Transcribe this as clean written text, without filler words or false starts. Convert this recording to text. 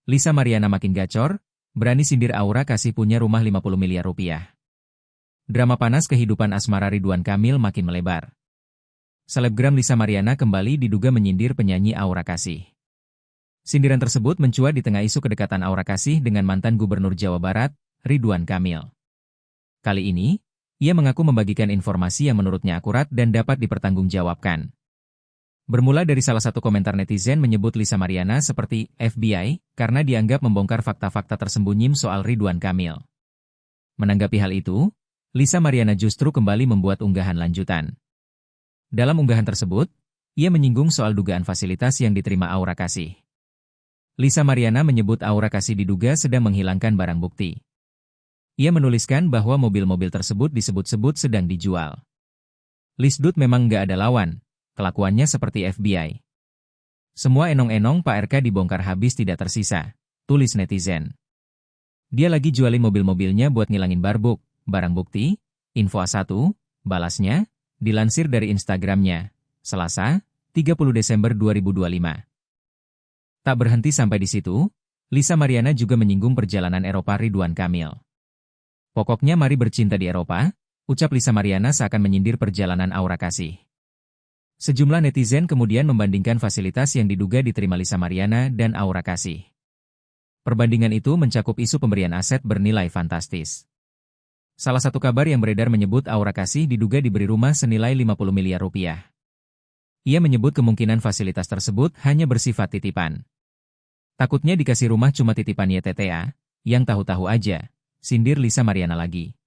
Lisa Mariana makin gacor, berani sindir Aura Kasih punya rumah 50 miliar rupiah. Drama panas kehidupan asmara Ridwan Kamil makin melebar. Selebgram Lisa Mariana kembali diduga menyindir penyanyi Aura Kasih. Sindiran tersebut mencuat di tengah isu kedekatan Aura Kasih dengan mantan Gubernur Jawa Barat, Ridwan Kamil. Kali ini, ia mengaku membagikan informasi yang menurutnya akurat dan dapat dipertanggungjawabkan. Bermula dari salah satu komentar netizen menyebut Lisa Mariana seperti FBI karena dianggap membongkar fakta-fakta tersembunyi soal Ridwan Kamil. Menanggapi hal itu, Lisa Mariana justru kembali membuat unggahan lanjutan. Dalam unggahan tersebut, ia menyinggung soal dugaan fasilitas yang diterima Aura Kasih. Lisa Mariana menyebut Aura Kasih diduga sedang menghilangkan barang bukti. Ia menuliskan bahwa mobil-mobil tersebut disebut-sebut sedang dijual. Lisdut memang nggak ada lawan. Kelakuannya seperti FBI. Semua enong-enong Pak RK dibongkar habis tidak tersisa, tulis netizen. Dia lagi jualin mobil-mobilnya buat ngilangin barbuk, barang bukti, info A1, balasnya, dilansir dari Instagramnya, Selasa, 30 Desember 2025. Tak berhenti sampai di situ, Lisa Mariana juga menyinggung perjalanan Eropa Ridwan Kamil. Pokoknya mari bercinta di Eropa, ucap Lisa Mariana seakan menyindir perjalanan Aura Kasih. Sejumlah netizen kemudian membandingkan fasilitas yang diduga diterima Lisa Mariana dan Aura Kasih. Perbandingan itu mencakup isu pemberian aset bernilai fantastis. Salah satu kabar yang beredar menyebut Aura Kasih diduga diberi rumah senilai 50 miliar rupiah. Ia menyebut kemungkinan fasilitas tersebut hanya bersifat titipan. Takutnya dikasih rumah cuma titipan YTTA, yang tahu-tahu aja, sindir Lisa Mariana lagi.